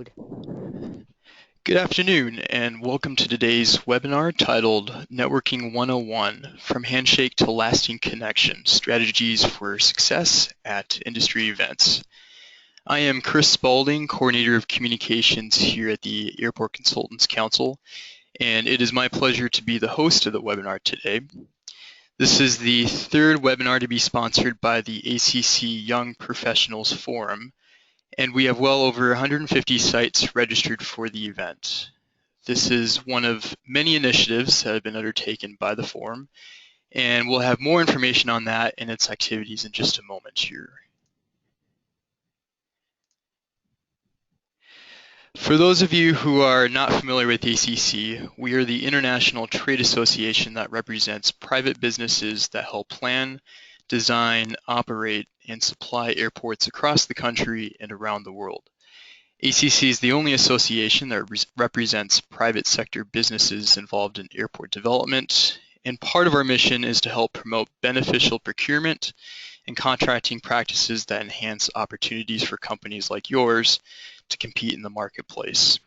Good afternoon, and welcome to today's webinar titled Networking 101 From Handshake to Lasting Connection Strategies for Success at Industry Events. I am Chris Spalding, Coordinator of Communications here at the Airport Consultants Council, and it is my pleasure to be the host of the webinar today. This is the third webinar to be sponsored by the ACC Young Professionals Forum, and we have well over 150 sites registered for the event. This is one of many initiatives that have been undertaken by the forum, and we'll have more information on that and its activities in just a moment here. For those of you who are not familiar with ACC, we are the international trade association that represents private businesses that help plan, design, operate, and supply airports across the country and around the world. ACC is the only association that represents private sector businesses involved in airport development, and part of our mission is to help promote beneficial procurement and contracting practices that enhance opportunities for companies like yours to compete in the marketplace.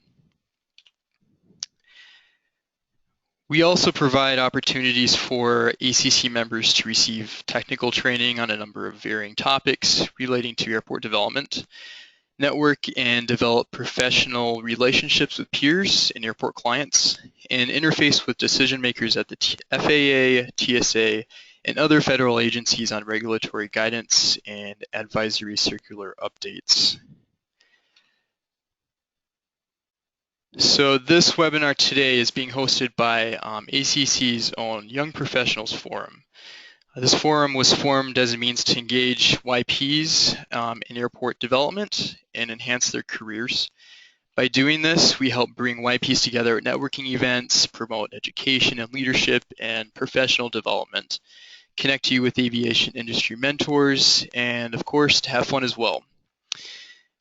We also provide opportunities for ACC members to receive technical training on a number of varying topics relating to airport development, network and develop professional relationships with peers and airport clients, and interface with decision makers at the FAA, TSA, and other federal agencies on regulatory guidance and advisory circular updates. So this webinar today is being hosted by ACC's own Young Professionals Forum. This forum was formed as a means to engage YPs in airport development and enhance their careers. By doing this, we help bring YPs together at networking events, promote education and leadership and professional development, connect you with aviation industry mentors, and of course, to have fun as well.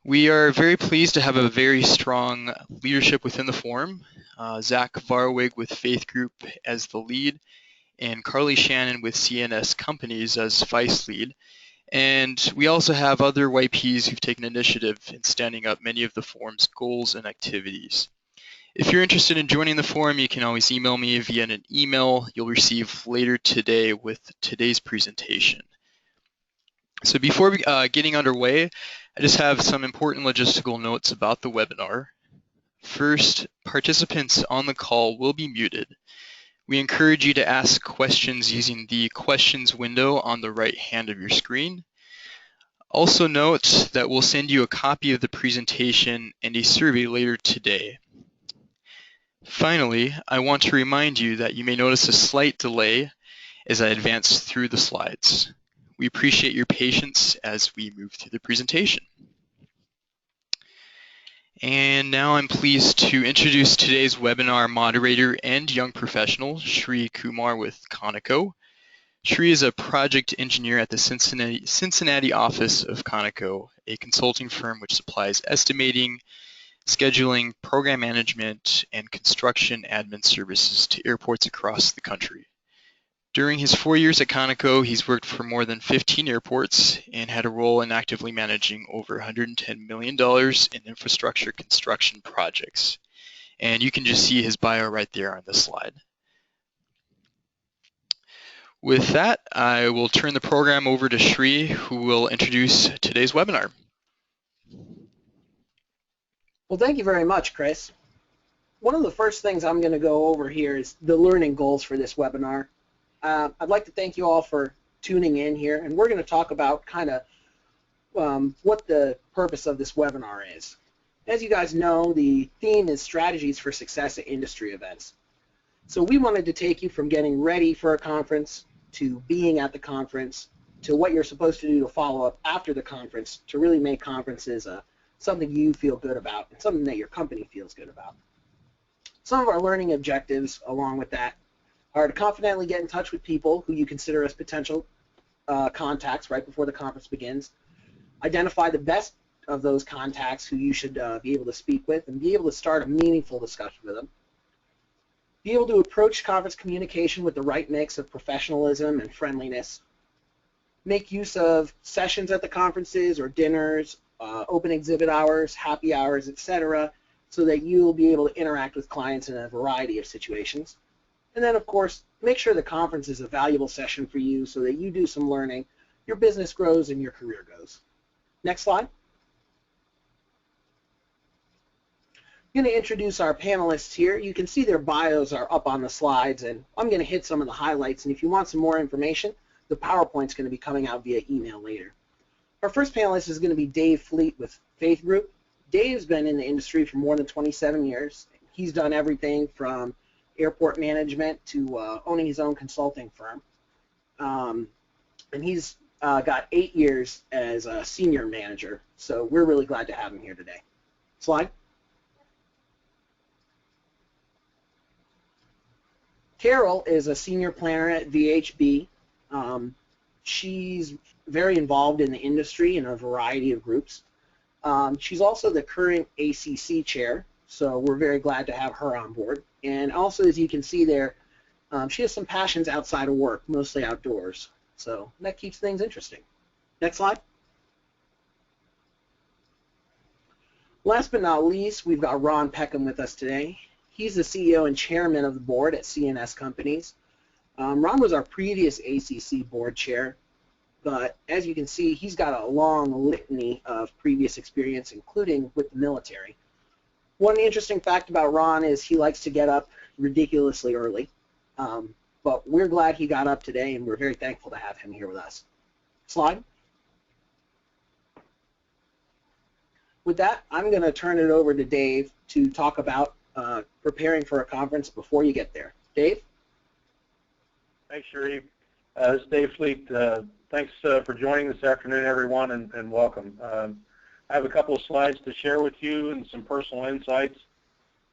We are very pleased to have a very strong leadership within the forum. Zach Varwig with Faith Group as the lead, and Carly Shannon with CNS Companies as vice lead. And we also have other YPs who've taken initiative in standing up many of the forum's goals and activities. If you're interested in joining the forum, you can always email me via an email you'll receive later today with today's presentation. So before getting underway, I just have some important logistical notes about the webinar. First, participants on the call will be muted. We encourage you to ask questions using the questions window on the right hand of your screen. Also note that we'll send you a copy of the presentation and a survey later today. Finally, I want to remind you that you may notice a slight delay as I advance through the slides. We appreciate your patience as we move through the presentation. And now I'm pleased to introduce today's webinar moderator and young professional, Shri Kumar with Conoco. Shri is a project engineer at the Cincinnati office of Conoco, a consulting firm which supplies estimating, scheduling, program management, and construction admin services to airports across the country. During his 4 years at Conoco, he's worked for more than 15 airports and had a role in actively managing over $110 million in infrastructure construction projects. And you can just see his bio right there on this slide. With that, I will turn the program over to Shri, who will introduce today's webinar. Well, thank you very much, Chris. One of the first things I'm going to go over here is the learning goals for this webinar. I'd like to thank you all for tuning in here, and we're going to talk about kind of what the purpose of this webinar is. As you guys know, the theme is strategies for success at industry events. So we wanted to take you from getting ready for a conference to being at the conference to what you're supposed to do to follow up after the conference to really make conferences something you feel good about and something that your company feels good about. Some of our learning objectives along with that are to confidently get in touch with people who you consider as potential contacts right before the conference begins, identify the best of those contacts who you should be able to speak with, and be able to start a meaningful discussion with them, be able to approach conference communication with the right mix of professionalism and friendliness, make use of sessions at the conferences or dinners open exhibit hours, happy hours, etc., so that you'll be able to interact with clients in a variety of situations. And then, of course, make sure the conference is a valuable session for you so that you do some learning, your business grows, and your career goes. Next slide. I'm going to introduce our panelists here. You can see their bios are up on the slides, and I'm going to hit some of the highlights. And if you want some more information, the PowerPoint's going to be coming out via email later. Our first panelist is going to be Dave Fleet with Faith Group. Dave's been in the industry for more than 27 years. He's done everything from airport management to owning his own consulting firm. And he's got 8 years as a senior manager, so we're really glad to have him here today. Slide. Carol is a senior planner at VHB. She's very involved in the industry in a variety of groups. She's also the current ACC chair, so we're very glad to have her on board. And also, as you can see there, she has some passions outside of work, mostly outdoors. So that keeps things interesting. Next slide. Last but not least, we've got Ron Peckham with us today. He's the CEO and chairman of the board at CNS Companies. Ron was our previous ACC board chair, but as you can see, he's got a long litany of previous experience, including with the military. One interesting fact about Ron is he likes to get up ridiculously early, but we're glad he got up today, and we're very thankful to have him here with us. Slide. With that, I'm going to turn it over to Dave to talk about preparing for a conference before you get there. Dave? Thanks, Sharif. This is Dave Fleet. Thanks for joining this afternoon, everyone, and welcome. I have a couple of slides to share with you and some personal insights.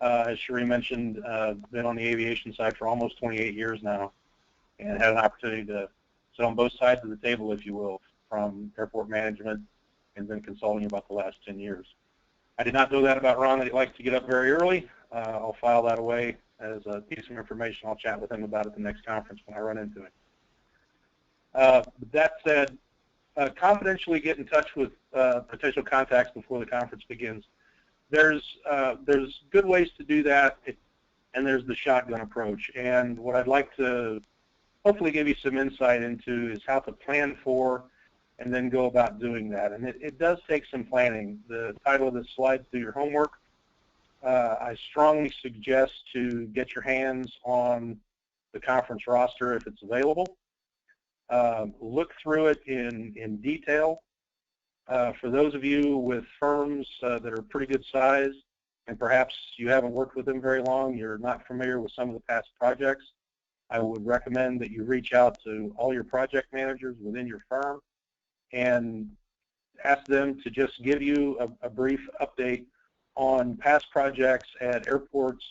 As Sharif mentioned, been on the aviation side for almost 28 years now and had an opportunity to sit on both sides of the table, if you will, from airport management and then consulting about the last 10 years. I did not know that about Ron, that he likes to get up very early. I'll file that away as a piece of information. I'll chat with him about it at the next conference when I run into him. That said, confidentially get in touch with potential contacts before the conference begins. There's good ways to do that, and there's the shotgun approach. And what I'd like to hopefully give you some insight into is how to plan for and then go about doing that. And it does take some planning. The title of this slide is Do Your Homework. I strongly suggest to get your hands on the conference roster if it's available. Look through it in detail. For those of you with firms that are pretty good size and perhaps you haven't worked with them very long, you're not familiar with some of the past projects, I would recommend that you reach out to all your project managers within your firm and ask them to just give you a brief update on past projects at airports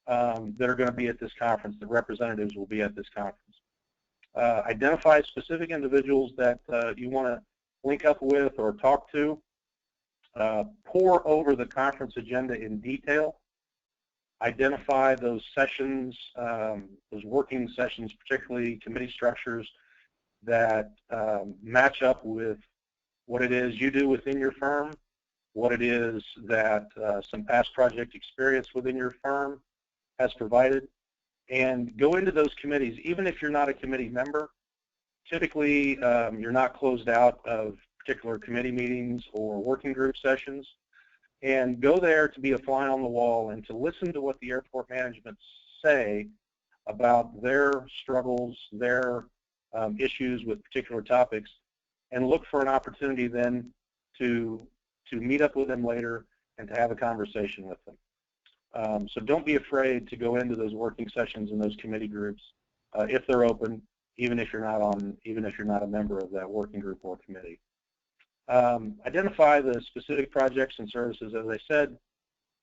that are going to be at this conference. The representatives will be at this conference. Identify specific individuals that you want to link up with or talk to. Pour over the conference agenda in detail. Identify those sessions, those working sessions, particularly committee structures, that match up with what it is you do within your firm, what it is that some past project experience within your firm has provided, and go into those committees. Even if you're not a committee member, typically you're not closed out of particular committee meetings or working group sessions, and go there to be a fly on the wall and to listen to what the airport management say about their struggles, their issues with particular topics, and look for an opportunity then to meet up with them later and to have a conversation with them. So don't be afraid to go into those working sessions and those committee groups if they're open, even if you're not a member of that working group or committee. Identify the specific projects and services. As I said,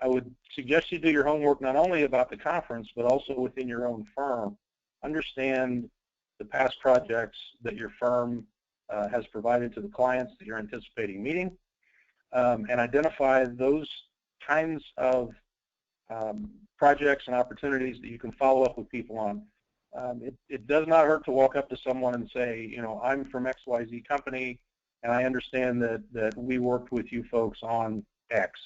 I would suggest you do your homework not only about the conference, but also within your own firm. Understand the past projects that your firm has provided to the clients that you're anticipating meeting, and identify those kinds of projects and opportunities that you can follow up with people on. It does not hurt to walk up to someone and say, you know, I'm from XYZ company. and I understand that we worked with you folks on X,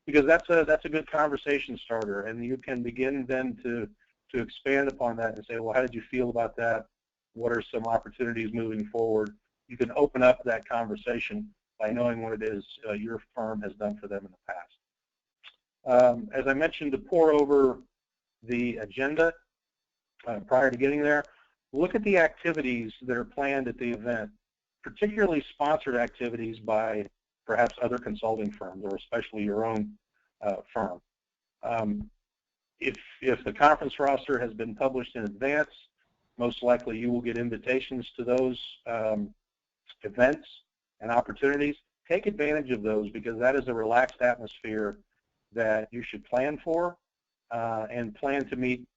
because that's a good conversation starter, and you can begin then to expand upon that and say, well, how did you feel about that? What are some opportunities moving forward? You can open up that conversation by knowing what it is your firm has done for them in the past. As I mentioned, to pour over the agenda prior to getting there, look at the activities that are planned at the event, particularly sponsored activities by perhaps other consulting firms or especially your own firm. If the conference roster has been published in advance, most likely you will get invitations to those events and opportunities. Take advantage of those, because that is a relaxed atmosphere that you should plan for and plan to meet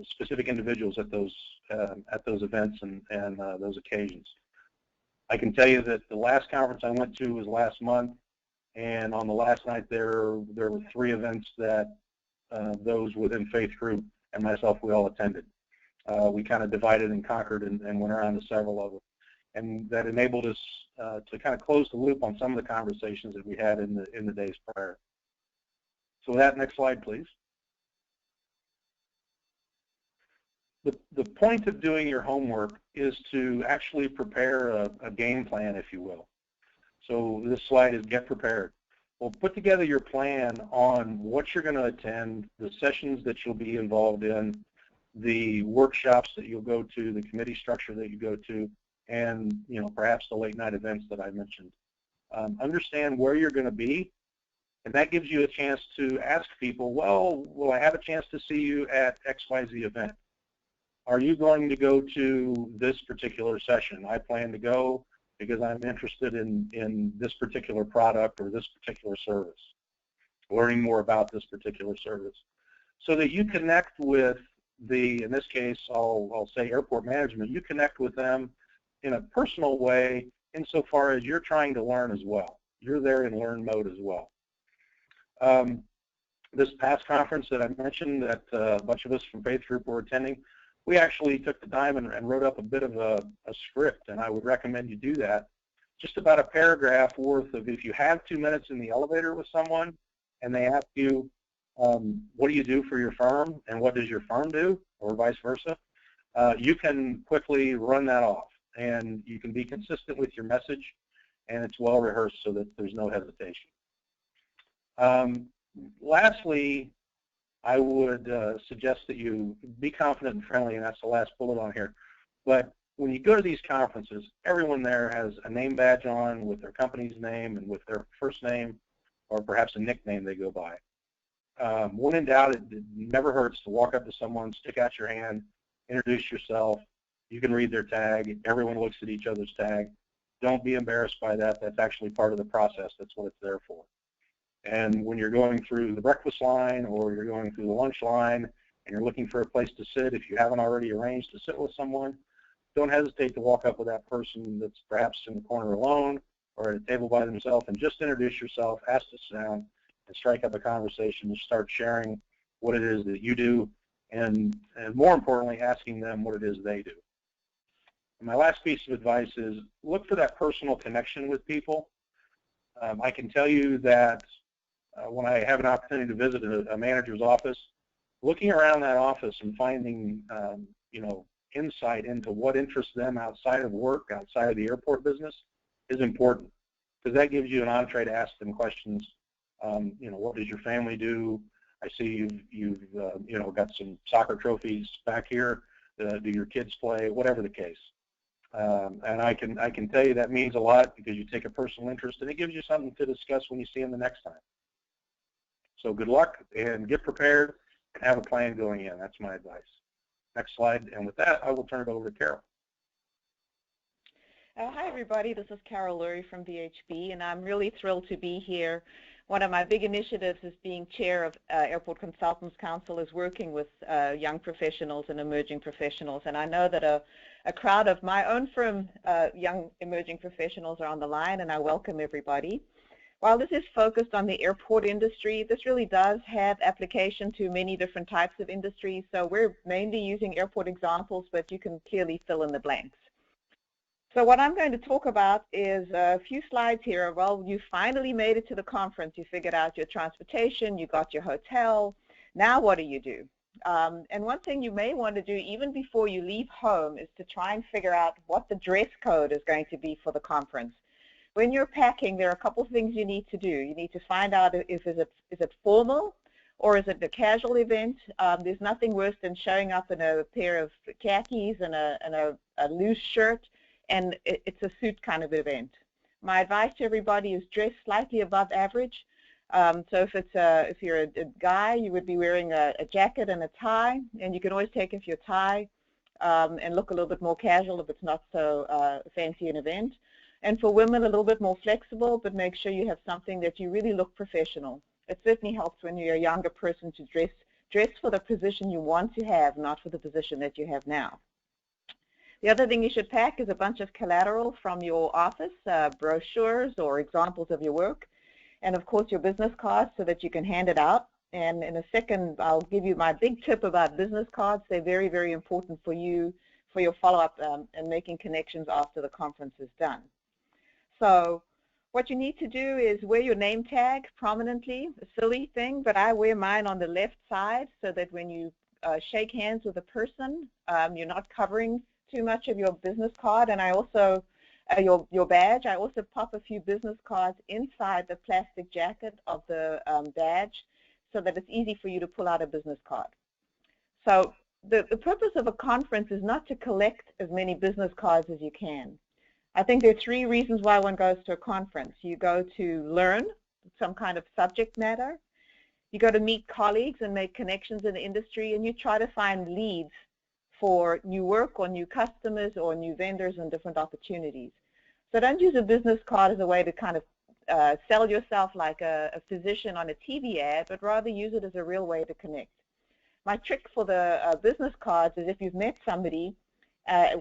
specific individuals at those events and those occasions. I can tell you that the last conference I went to was last month, and on the last night there were 3 events that those within Faith Group and myself, we all attended. We kind of divided and conquered and went around to several of them, and that enabled us to kind of close the loop on some of the conversations that we had in the days prior. So with that, next slide, please. The point of doing your homework is to actually prepare a game plan, if you will. So this slide is get prepared. Well, put together your plan on what you're going to attend, the sessions that you'll be involved in, the workshops that you'll go to, the committee structure that you go to, and perhaps the late night events that I mentioned. Understand where you're going to be, and that gives you a chance to ask people, well, will I have a chance to see you at XYZ event? Are you going to go to this particular session? I plan to go because I'm interested in this particular product or this particular service, learning more about this particular service, so that you connect with in this case, I'll say airport management, you connect with them in a personal way insofar as you're trying to learn as well. You're there in learn mode as well. This past conference that I mentioned that a bunch of us from Faith Group were attending, we actually took the time and wrote up a bit of a script, and I would recommend you do that. Just about a paragraph worth of, if you have 2 minutes in the elevator with someone and they ask you, what do you do for your firm and what does your firm do, or vice versa, you can quickly run that off, and you can be consistent with your message, and it's well rehearsed so that there's no hesitation. Lastly, I would suggest that you be confident and friendly, and that's the last bullet on here. But when you go to these conferences, everyone there has a name badge on with their company's name and with their first name, or perhaps a nickname they go by. When in doubt, it never hurts to walk up to someone, stick out your hand, introduce yourself. You can read their tag. Everyone looks at each other's tag. Don't be embarrassed by that. That's actually part of the process. That's what it's there for. And when you're going through the breakfast line or you're going through the lunch line and you're looking for a place to sit, if you haven't already arranged to sit with someone, don't hesitate to walk up with that person that's perhaps in the corner alone or at a table by themselves, and just introduce yourself, ask to sit down, and strike up a conversation and start sharing what it is that you do, and more importantly, asking them what it is they do. And my last piece of advice is look for that personal connection with people. I can tell you that when I have an opportunity to visit a manager's office, looking around that office and finding insight into what interests them outside of work, outside of the airport business, is important, because that gives you an entree to ask them questions. What does your family do? I see you've got some soccer trophies back here. Do your kids play? Whatever the case. And I can tell you that means a lot, because you take a personal interest, and it gives you something to discuss when you see them the next time. So good luck, and get prepared, and have a plan going in. That's my advice. Next slide, and with that, I will turn it over to Carol. Hi, everybody. This is Carol Lurie from VHB, and I'm really thrilled to be here. One of my big initiatives as being chair of Airport Consultants Council is working with young professionals and emerging professionals, and I know that a crowd of my own firm young emerging professionals are on the line, and I welcome everybody. While this is focused on the airport industry, this really does have application to many different types of industries, so we're mainly using airport examples, but you can clearly fill in the blanks. So what I'm going to talk about is a few slides here. Well, you finally made it to the conference. You figured out your transportation. You got your hotel. Now what do you do? And one thing you may want to do even before you leave home is to try and figure out what the dress code is going to be for the conference. When you're packing, there are a couple of things you need to do. You need to find out if is it formal or is it a casual event. There's nothing worse than showing up in a pair of khakis and a loose shirt, and it's a suit kind of event. My advice to everybody is dress slightly above average. So if you're a guy, you would be wearing a jacket and a tie, and you can always take off your tie and look a little bit more casual if it's not so fancy an event. And for women, a little bit more flexible, but make sure you have something that you really look professional. It certainly helps when you're a younger person to dress for the position you want to have, not for the position that you have now. The other thing you should pack is a bunch of collateral from your office, brochures or examples of your work, and of course your business cards so that you can hand it out. And in a second, I'll give you my big tip about business cards. They're very, very important for you, for your follow-up and making connections after the conference is done. So what you need to do is wear your name tag prominently, a silly thing, but I wear mine on the left side so that when you shake hands with a person, you're not covering too much of your business card. And I also, your badge, I also pop a few business cards inside the plastic jacket of the badge so that it's easy for you to pull out a business card. So the purpose of a conference is not to collect as many business cards as you can. I think there are three reasons why one goes to a conference. You go to learn some kind of subject matter, you go to meet colleagues and make connections in the industry, and you try to find leads for new work or new customers or new vendors and different opportunities. So don't use a business card as a way to kind of sell yourself like a physician on a TV ad, but rather use it as a real way to connect. My trick for the business cards is if you've met somebody,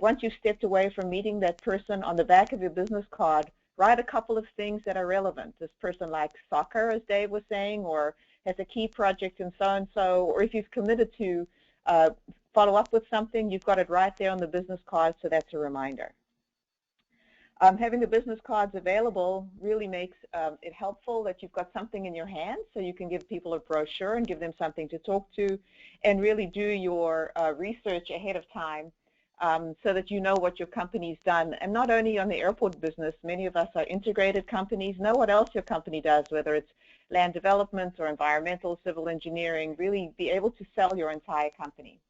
once you've stepped away from meeting that person, on the back of your business card, write a couple of things that are relevant. This person likes soccer, as Dave was saying, or has a key project in so-and-so, or if you've committed to follow up with something, you've got it right there on the business card, so that's a reminder. Having the business cards available really makes it helpful that you've got something in your hand so you can give people a brochure and give them something to talk to and really do your research ahead of time so that you know what your company's done. And not only on the airport business, many of us are integrated companies. Know what else your company does, whether it's land development or environmental, civil engineering, really be able to sell your entire company.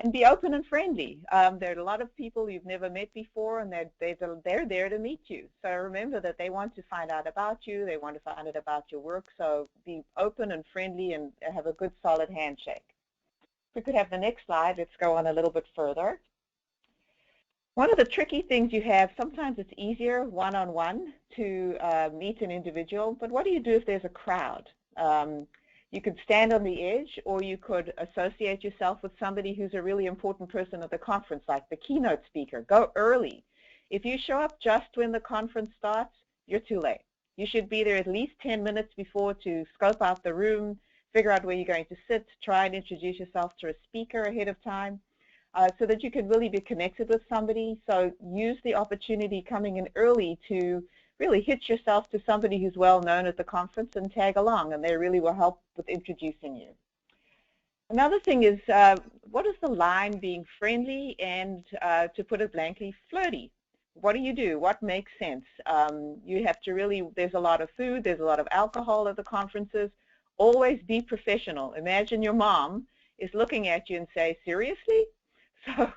And be open and friendly. There are a lot of people you've never met before, and they're there to meet you. So remember that they want to find out about you. They want to find out about your work. So be open and friendly and have a good, solid handshake. If we could have the next slide, let's go on a little bit further. One of the tricky things you have, sometimes it's easier one-on-one to meet an individual, but what do you do if there's a crowd? You could stand on the edge, or you could associate yourself with somebody who's a really important person at the conference, like the keynote speaker. Go early. If you show up just when the conference starts, you're too late. You should be there at least 10 minutes before to scope out the room, figure out where you're going to sit, try and introduce yourself to a speaker ahead of time so that you can really be connected with somebody. So use the opportunity coming in early to really hitch yourself to somebody who's well known at the conference and tag along, and they really will help with introducing you. Another thing is, what is the line being friendly and, to put it blankly, flirty? What do you do? What makes sense? You have to really, there's a lot of food, there's a lot of alcohol at the conferences. Always be professional. Imagine your mom is looking at you and say, seriously? So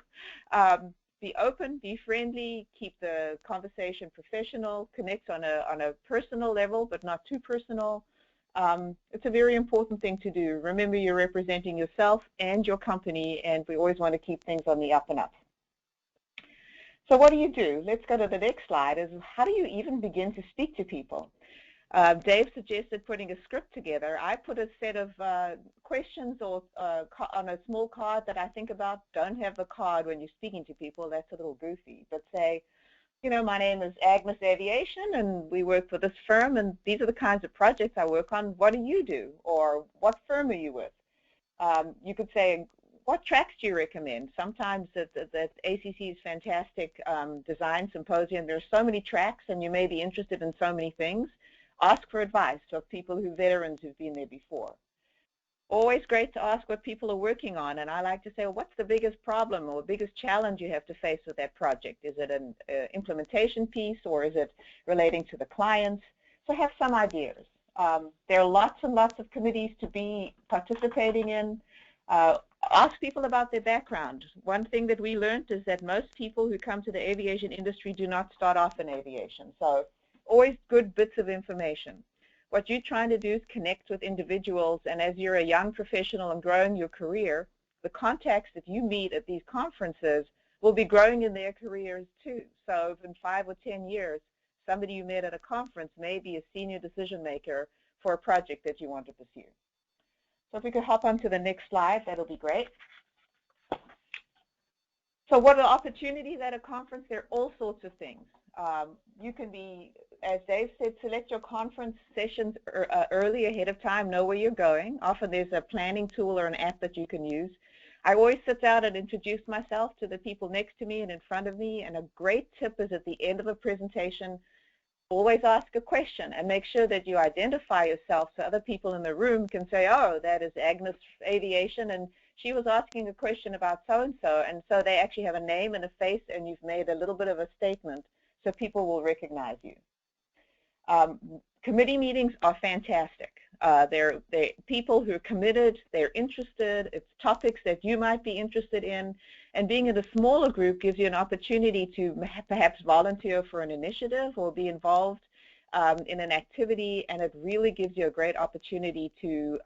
be open, be friendly, keep the conversation professional, connect on a personal level, but not too personal. It's a very important thing to do. Remember, you're representing yourself and your company, and we always want to keep things on the up and up. So what do? Let's go to the next slide. Is how do you even begin to speak to people? Dave suggested putting a script together. I put a set of questions or on a small card that I think about. Don't have the card when you're speaking to people. That's a little goofy. But say, you know, my name is Agnes Aviation, and we work for this firm, and these are the kinds of projects I work on. What do you do? Or what firm are you with? You could say, what tracks do you recommend? Sometimes the ACC's fantastic design symposium, there's so many tracks and you may be interested in so many things. Ask for advice of people veterans who've been there before. Always great to ask what people are working on, and I like to say, well, what's the biggest problem or biggest challenge you have to face with that project? Is it an implementation piece, or is it relating to the clients? So have some ideas. There are lots and lots of committees to be participating in. Ask people about their background. One thing that we learned is that most people who come to the aviation industry do not start off in aviation. So always good bits of information. What you're trying to do is connect with individuals, and as you're a young professional and growing your career, the contacts that you meet at these conferences will be growing in their careers too. So if in 5 or 10 years, somebody you met at a conference may be a senior decision maker for a project that you want to pursue. So if we could hop on to the next slide, that'll be great. So what are opportunities at a conference? There are all sorts of things. You can be, as Dave said, select your conference sessions early ahead of time, know where you're going. Often there's a planning tool or an app that you can use. I always sit down and introduce myself to the people next to me and in front of me, and a great tip is at the end of a presentation, always ask a question and make sure that you identify yourself so other people in the room can say, oh, that is Agnes Aviation, and she was asking a question about so-and-so, and so they actually have a name and a face, and you've made a little bit of a statement so people will recognize you. Committee meetings are fantastic. They're people who are committed, they're interested, it's topics that you might be interested in, and being in a smaller group gives you an opportunity to perhaps volunteer for an initiative or be involved in an activity, and it really gives you a great opportunity to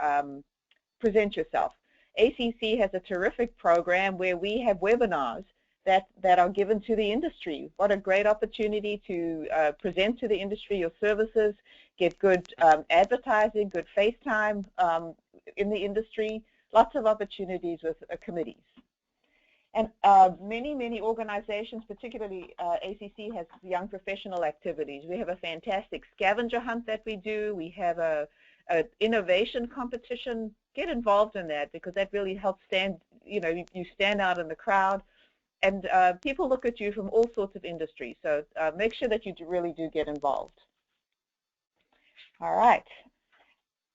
present yourself. ACC has a terrific program where we have webinars that are given to the industry. What a great opportunity to present to the industry your services, get good advertising, good face time in the industry, lots of opportunities with committees. And many, many organizations, particularly ACC, has young professional activities. We have a fantastic scavenger hunt that we do. We have an innovation competition. Get involved in that because that really helps you stand out in the crowd. And people look at you from all sorts of industries, so make sure that you really do get involved. All right.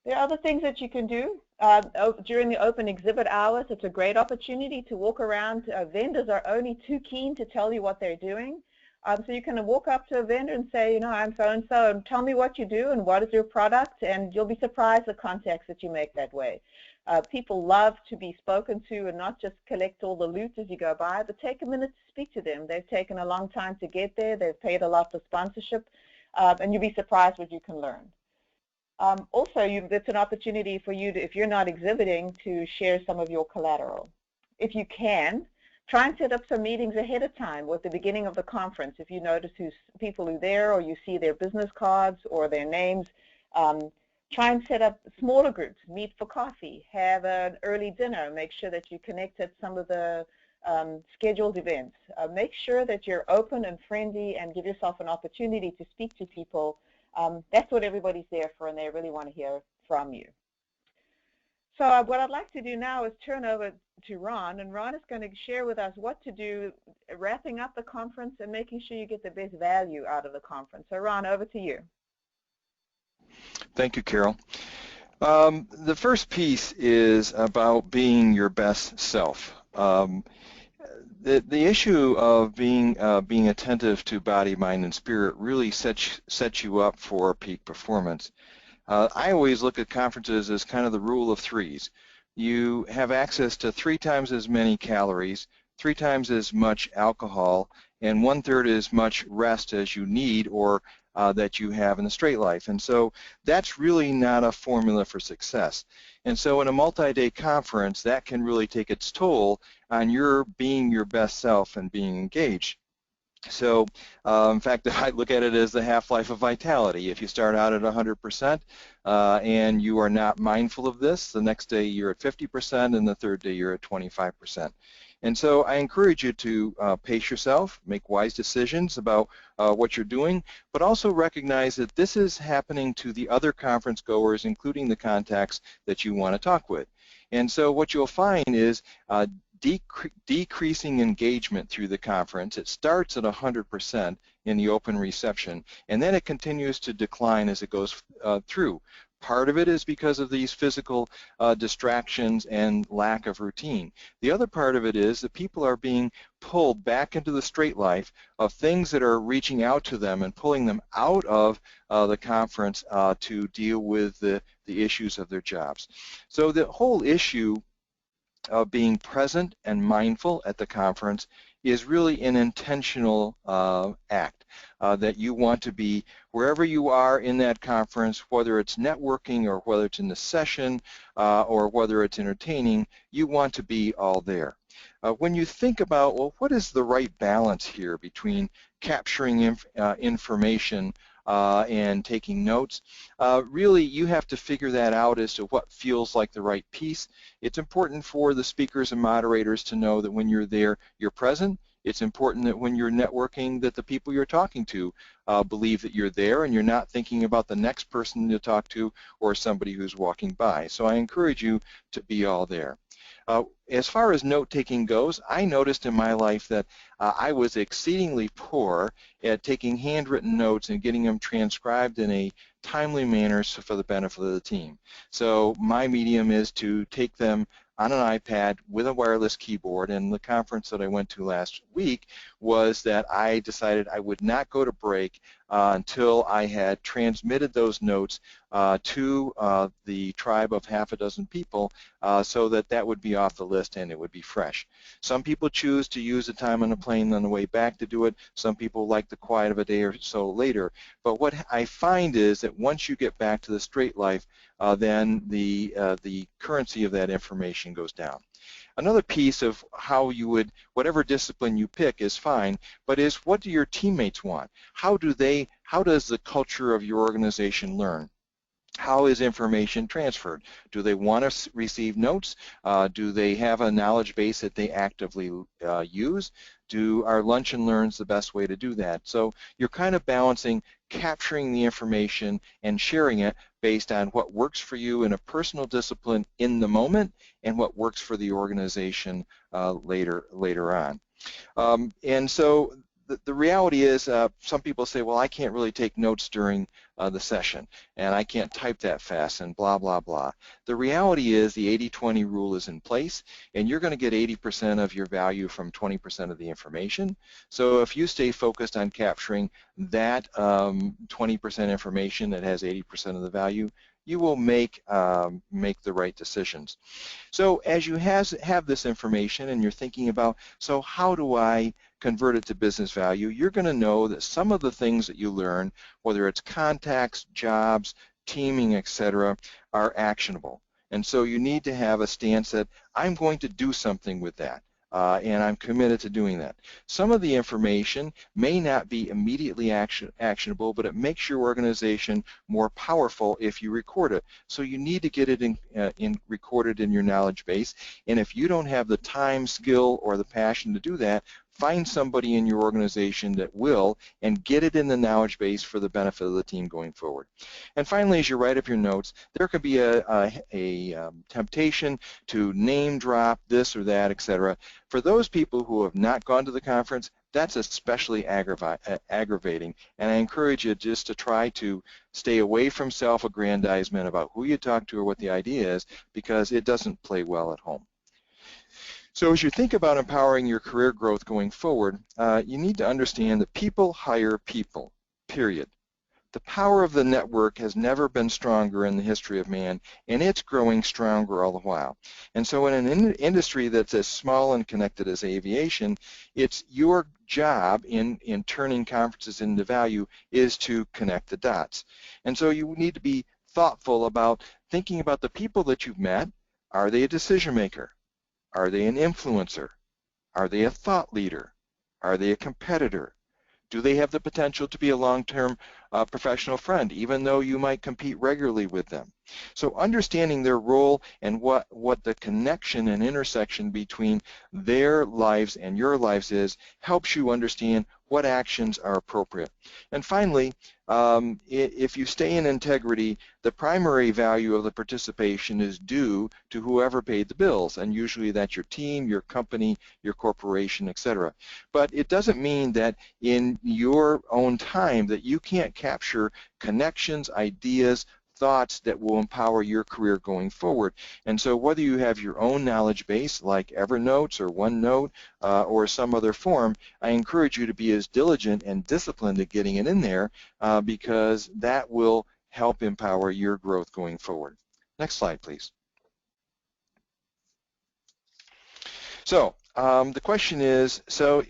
There are other things that you can do. During the open exhibit hours, it's a great opportunity to walk around. Vendors are only too keen to tell you what they're doing. So you can walk up to a vendor and say, I'm so-and-so, and tell me what you do and what is your product, and you'll be surprised the contacts that you make that way. People love to be spoken to and not just collect all the loot as you go by, but take a minute to speak to them. They've taken a long time to get there. They've paid a lot for sponsorship, and you'll be surprised what you can learn. Also, it's an opportunity for you to, if you're not exhibiting, to share some of your collateral. If you can, try and set up some meetings ahead of time or at the beginning of the conference. If you notice people who are there or you see their business cards or their names, try and set up smaller groups, meet for coffee, have an early dinner, make sure that you connect at some of the scheduled events. Make sure that you're open and friendly and give yourself an opportunity to speak to people. That's what everybody's there for, and they really want to hear from you. So what I'd like to do now is turn over to Ron, and Ron is going to share with us what to do wrapping up the conference and making sure you get the best value out of the conference. So Ron, over to you. Thank you, Carol. The first piece is about being your best self. The issue of being attentive to body, mind, and spirit really sets you up for peak performance. I always look at conferences as kind of the rule of threes. You have access to 3 times as many calories, 3 times as much alcohol, and 1/3 as much rest as you need or that you have in the straight life. And so that's really not a formula for success. And so in a multi-day conference, that can really take its toll on your being your best self and being engaged. So in fact, I look at it as the half-life of vitality. If you start out at 100% and you are not mindful of this, the next day you're at 50% and the third day you're at 25%. And so I encourage you to pace yourself, make wise decisions about what you're doing, but also recognize that this is happening to the other conference goers, including the contacts that you want to talk with. And so what you'll find is decreasing engagement through the conference. It starts at 100% in the open reception, and then it continues to decline as it goes through. Part of it is because of these physical distractions and lack of routine. The other part of it is that people are being pulled back into the straight life of things that are reaching out to them and pulling them out of the conference to deal with the issues of their jobs. So the whole issue of being present and mindful at the conference is really an intentional act that you want to be wherever you are in that conference, whether it's networking or whether it's in the session or whether it's entertaining, you want to be all there. When you think about, well, what is the right balance here between capturing information and taking notes, really you have to figure that out as to what feels like the right piece. It's important for the speakers and moderators to know that when you're there, you're present. It's important that when you're networking that the people you're talking to believe that you're there and you're not thinking about the next person to talk to or somebody who's walking by. So I encourage you to be all there. As far as note-taking goes, I noticed in my life that I was exceedingly poor at taking handwritten notes and getting them transcribed in a timely manner for the benefit of the team. So my medium is to take them on an iPad with a wireless keyboard, and the conference that I went to last week was that I decided I would not go to break until I had transmitted those notes to the tribe of half a dozen people so that that would be off the list and it would be fresh. Some people choose to use the time on the plane on the way back to do it. Some people like the quiet of a day or so later. But what I find is that once you get back to the straight life, then the currency of that information goes down. Another piece of how you would, whatever discipline you pick is fine, but is what do your teammates want? How does the culture of your organization learn? How is information transferred? Do they want to receive notes? Do they have a knowledge base that they actively use? Are lunch and learns the best way to do that? So you're kind of balancing capturing the information and sharing it based on what works for you in a personal discipline in the moment and what works for the organization later on. And so the reality is some people say, well, I can't really take notes during the session, and I can't type that fast, and blah, blah, blah. The reality is the 80-20 rule is in place, and you're going to get 80% of your value from 20% of the information. So if you stay focused on capturing that 20% information that has 80% of the value, you will make the right decisions. So as you have this information and you're thinking about, so how do I convert it to business value, you're going to know that some of the things that you learn, whether it's contacts, jobs, teaming, etc., are actionable. And so you need to have a stance that I'm going to do something with that. And I'm committed to doing that. Some of the information may not be immediately actionable, but it makes your organization more powerful if you record it. So you need to get it recorded in your knowledge base. And if you don't have the time, skill, or the passion to do that, find somebody in your organization that will and get it in the knowledge base for the benefit of the team going forward. And finally, as you write up your notes, there could be a temptation to name drop this or that, etc. For those people who have not gone to the conference, that's especially aggravating, and I encourage you just to try to stay away from self-aggrandizement about who you talk to or what the idea is, because it doesn't play well at home. So as you think about empowering your career growth going forward, you need to understand that people hire people, period. The power of the network has never been stronger in the history of man, and it's growing stronger all the while. And so in an industry that's as small and connected as aviation, it's your job in turning conferences into value is to connect the dots. And so you need to be thoughtful about thinking about the people that you've met. Are they a decision maker? Are they an influencer? Are they a thought leader? Are they a competitor? Do they have the potential to be a long-term professional friend, even though you might compete regularly with them? So understanding their role and what the connection and intersection between their lives and your lives is helps you understand what actions are appropriate. And finally, if you stay in integrity, the primary value of the participation is due to whoever paid the bills, and usually that's your team, your company, your corporation, etc. But it doesn't mean that in your own time that you can't capture connections, ideas, thoughts that will empower your career going forward. And so whether you have your own knowledge base like Evernote or OneNote or some other form, I encourage you to be as diligent and disciplined at getting it in there because that will help empower your growth going forward. Next slide, please. So the question is, so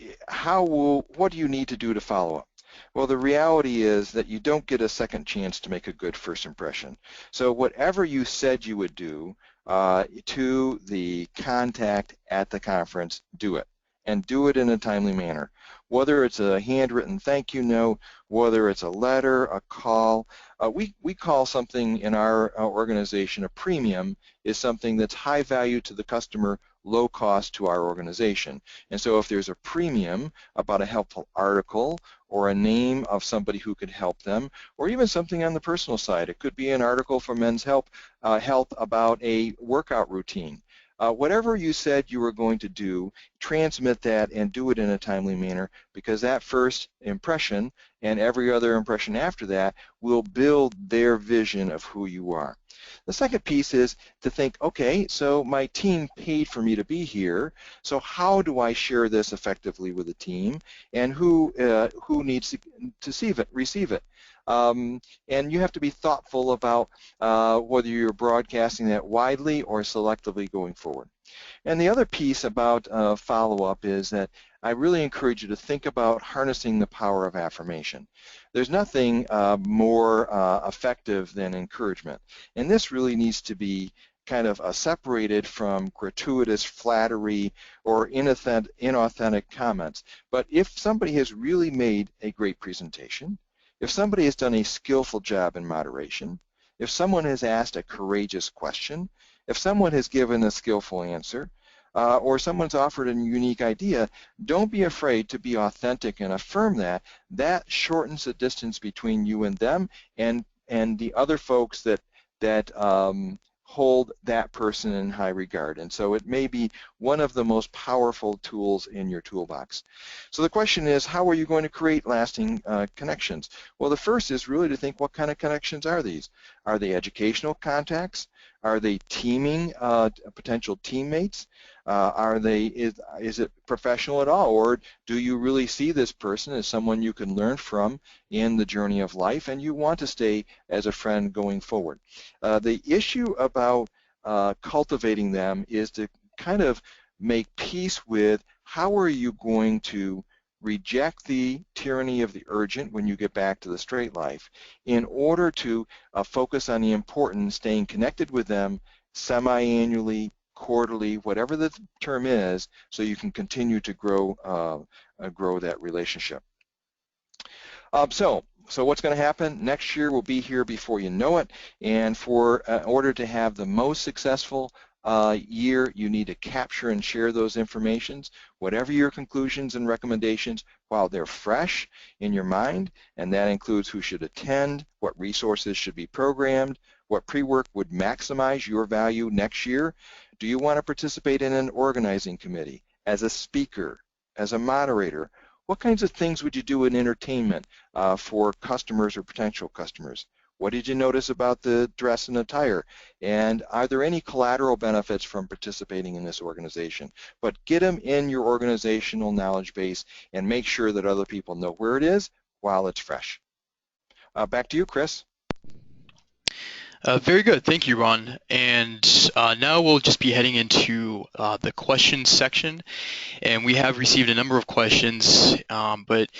what do you need to do to follow up? Well, the reality is that you don't get a second chance to make a good first impression. So whatever you said you would do to the contact at the conference, do it. And do it in a timely manner. Whether it's a handwritten thank you note, whether it's a letter, a call, we call something in our organization a premium is something that's high value to the customer, low cost to our organization. And so if there's a premium about a helpful article or a name of somebody who could help them, or even something on the personal side, it could be an article for Men's Health about a workout routine. Whatever you said you were going to do, transmit that and do it in a timely manner, because that first impression and every other impression after that will build their vision of who you are. The second piece is to think, okay, so my team paid for me to be here, so how do I share this effectively with the team, and who needs to receive it? And you have to be thoughtful about whether you're broadcasting that widely or selectively going forward. And the other piece about follow-up is that I really encourage you to think about harnessing the power of affirmation. There's nothing more effective than encouragement. And this really needs to be kind of separated from gratuitous flattery or inauthentic comments. But if somebody has really made a great presentation, if somebody has done a skillful job in moderation, if someone has asked a courageous question, if someone has given a skillful answer, or someone's offered a unique idea, don't be afraid to be authentic and affirm that. That shortens the distance between you and them and the other folks that hold that person in high regard. And so it may be one of the most powerful tools in your toolbox. So the question is, how are you going to create lasting connections? Well, the first is really to think, what kind of connections are these? Are they educational contacts? Are they teaming potential teammates? Is it professional at all, or do you really see this person as someone you can learn from in the journey of life and you want to stay as a friend going forward? The issue about cultivating them is to kind of make peace with how are you going to reject the tyranny of the urgent when you get back to the straight life in order to focus on the important, staying connected with them semi-annually, quarterly, whatever the term is, so you can continue to grow that relationship. So what's going to happen? Next year will be here before you know it, and in order to have the most successful year, you need to capture and share those informations, whatever your conclusions and recommendations, while they're fresh in your mind, and that includes who should attend, what resources should be programmed, what pre-work would maximize your value next year. Do you want to participate in an organizing committee, as a speaker, as a moderator? What kinds of things would you do in entertainment for customers or potential customers? What did you notice about the dress and attire? And are there any collateral benefits from participating in this organization? But get them in your organizational knowledge base and make sure that other people know where it is while it's fresh. Back to you, Chris. Very good. Thank you, Ron. And now we'll just be heading into the questions section. And we have received a number of questions, but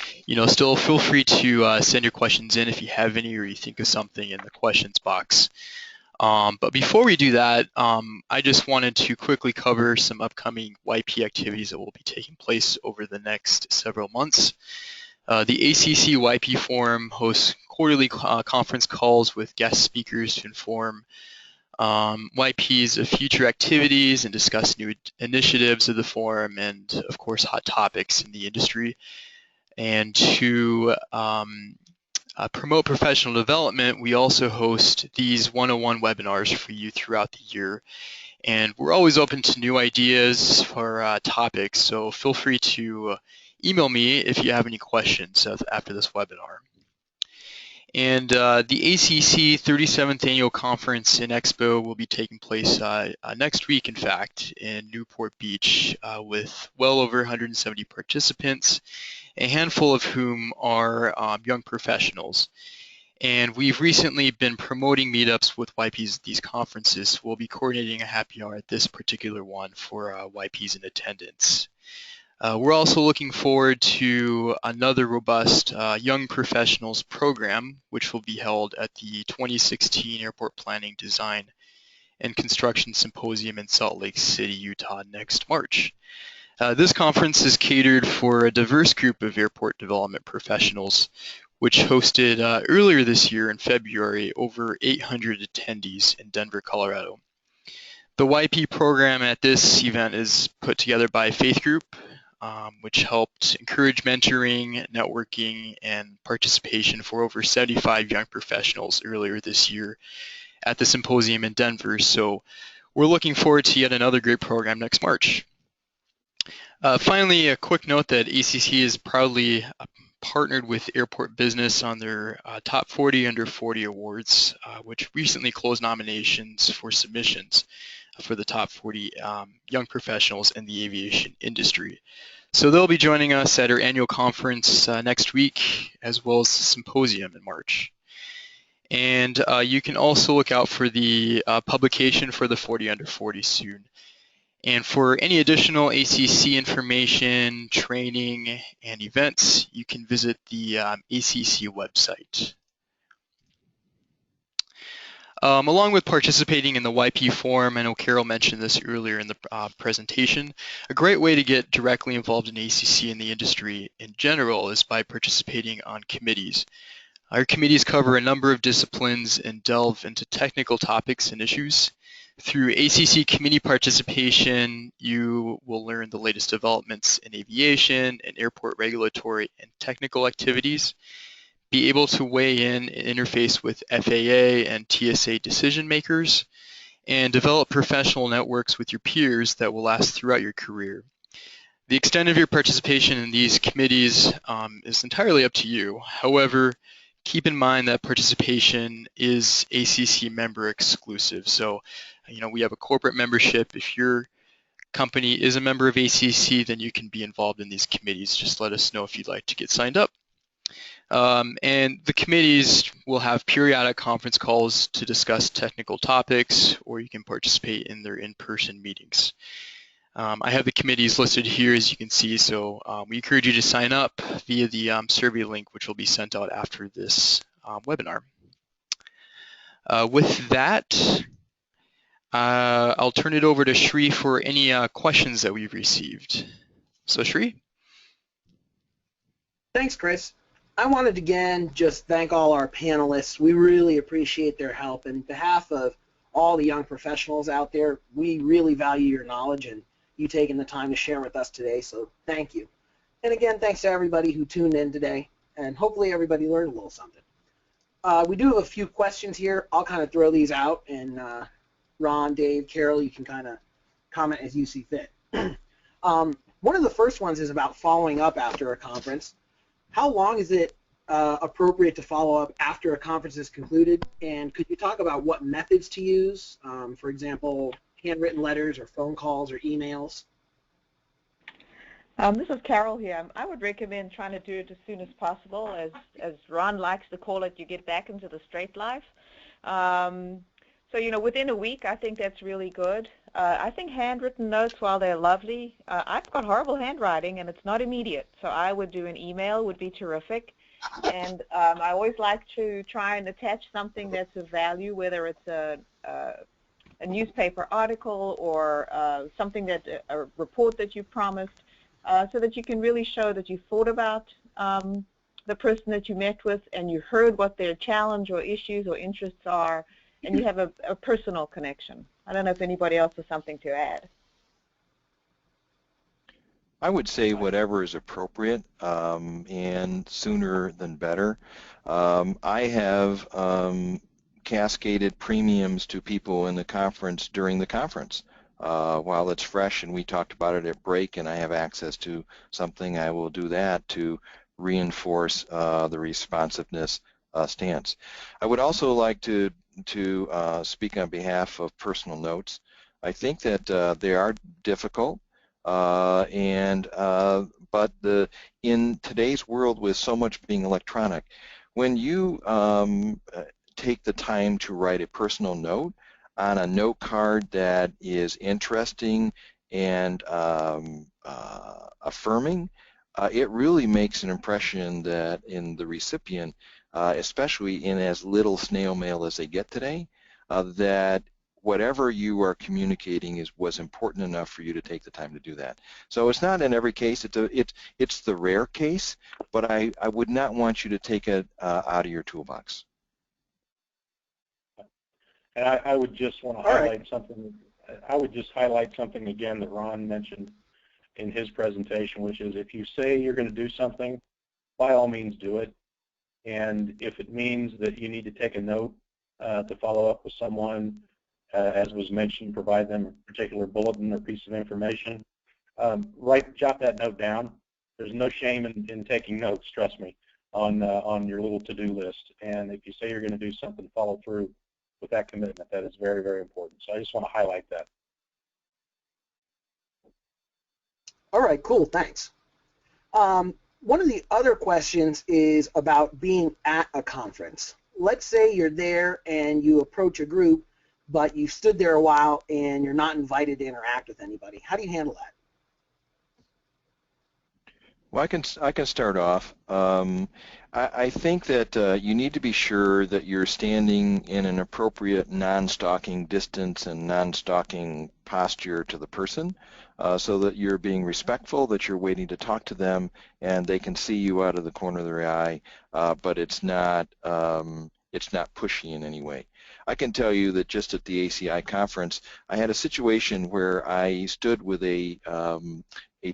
still feel free to send your questions in if you have any or you think of something in the questions box. But before we do that, I just wanted to quickly cover some upcoming YP activities that will be taking place over the next several months. The ACC YP Forum hosts quarterly conference calls with guest speakers to inform YPs of future activities and discuss new initiatives of the forum and, of course, hot topics in the industry. And to promote professional development, we also host these 101 webinars for you throughout the year. And we're always open to new ideas for topics, so feel free to email me if you have any questions after this webinar. And the ACC 37th Annual Conference and Expo will be taking place next week, in fact, in Newport Beach with well over 170 participants, a handful of whom are young professionals. And we've recently been promoting meetups with YPs at these conferences. We'll be coordinating a happy hour at this particular one for YPs in attendance. We're also looking forward to another robust Young Professionals program, which will be held at the 2016 Airport Planning, Design, and Construction Symposium in Salt Lake City, Utah next March. This conference is catered for a diverse group of airport development professionals, which hosted earlier this year in February over 800 attendees in Denver, Colorado. The YP program at this event is put together by Faith Group, which helped encourage mentoring, networking, and participation for over 75 young professionals earlier this year at the symposium in Denver. So we're looking forward to yet another great program next March. Finally, a quick note that ACC is proudly partnered with Airport Business on their Top 40 Under 40 Awards, which recently closed nominations for submissions for the top 40 young professionals in the aviation industry. So they'll be joining us at our annual conference next week, as well as the symposium in March. And you can also look out for the publication for the 40 Under 40 soon. And for any additional ACC information, training, and events, you can visit the ACC website. Along with participating in the YP Forum, I know Carol mentioned this earlier in the presentation, a great way to get directly involved in ACC and the industry in general is by participating on committees. Our committees cover a number of disciplines and delve into technical topics and issues. Through ACC committee participation, you will learn the latest developments in aviation and airport regulatory and technical activities, be able to weigh in and interface with FAA and TSA decision makers, and develop professional networks with your peers that will last throughout your career. The extent of your participation in these committees is entirely up to you. However, keep in mind that participation is ACC member exclusive. So, we have a corporate membership. If your company is a member of ACC, then you can be involved in these committees. Just let us know if you'd like to get signed up. And the committees will have periodic conference calls to discuss technical topics, or you can participate in their in-person meetings. I have the committees listed here, as you can see, so we encourage you to sign up via the survey link, which will be sent out after this webinar. With that, I'll turn it over to Shri for any questions that we've received. So Shri? Thanks, Chris. I wanted to again just thank all our panelists. We really appreciate their help. And on behalf of all the young professionals out there, we really value your knowledge and you taking the time to share with us today, so thank you. And again, thanks to everybody who tuned in today, and hopefully everybody learned a little something. We do have a few questions here. I'll kind of throw these out, and Ron, Dave, Carol, you can kind of comment as you see fit. One of the first ones is about following up after a conference. How long is it appropriate to follow up after a conference is concluded? And could you talk about what methods to use? For example, handwritten letters or phone calls or emails? This is Carol here. I would recommend trying to do it as soon as possible. As Ron likes to call it, you get back into the straight life. So, within a week, I think that's really good. I think handwritten notes, while they're lovely, I've got horrible handwriting and it's not immediate. So I would do an email, would be terrific. And I always like to try and attach something that's of value, whether it's a newspaper article or something a report that you promised, so that you can really show that you thought about the person that you met with and you heard what their challenge or issues or interests are, and you have a personal connection. I don't know if anybody else has something to add. I would say whatever is appropriate, and sooner than better. I have cascaded premiums to people in the conference during the conference. While it's fresh and we talked about it at break and I have access to something, I will do that to reinforce the responsiveness stance. I would also like to speak on behalf of personal notes. I think that they are difficult. But in today's world with so much being electronic, when you take the time to write a personal note on a note card that is interesting and affirming, it really makes an impression that in the recipient, especially in as little snail mail as they get today, that whatever you are communicating was important enough for you to take the time to do that. So it's not in every case. It's the rare case, but I would not want you to take it out of your toolbox. And I would just want to highlight something. I would just highlight something again that Ron mentioned in his presentation, which is if you say you're going to do something, by all means do it. And if it means that you need to take a note to follow up with someone, as was mentioned, provide them a particular bulletin or piece of information, jot that note down. There's no shame in taking notes, trust me, on your little to-do list. And if you say you're going to do something, follow through with that commitment. That is very, very important. So I just want to highlight that. All right, cool, thanks. One of the other questions is about being at a conference. Let's say you're there and you approach a group, but you've stood there a while and you're not invited to interact with anybody. How do you handle that? Well, I can start off. I think that you need to be sure that you're standing in an appropriate non-stalking distance and non-stalking posture to the person, so that you're being respectful, that you're waiting to talk to them, and they can see you out of the corner of their eye, but it's not pushy in any way. I can tell you that just at the ACI conference, I had a situation where I stood with a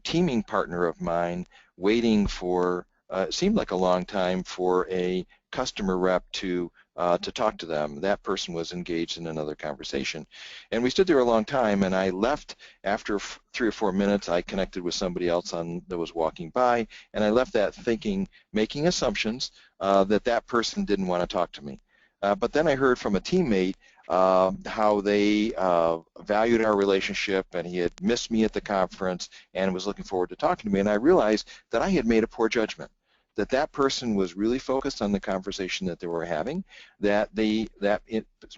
teaming partner of mine waiting for, it seemed like a long time, for a customer rep to talk to them. That person was engaged in another conversation. And we stood there a long time, and I left after 3 or 4 minutes. I connected with somebody else that was walking by, and I left that thinking, making assumptions that person didn't want to talk to me. But then I heard from a teammate how they valued our relationship, and he had missed me at the conference and was looking forward to talking to me. And I realized that I had made a poor judgment, that person was really focused on the conversation that they were having, that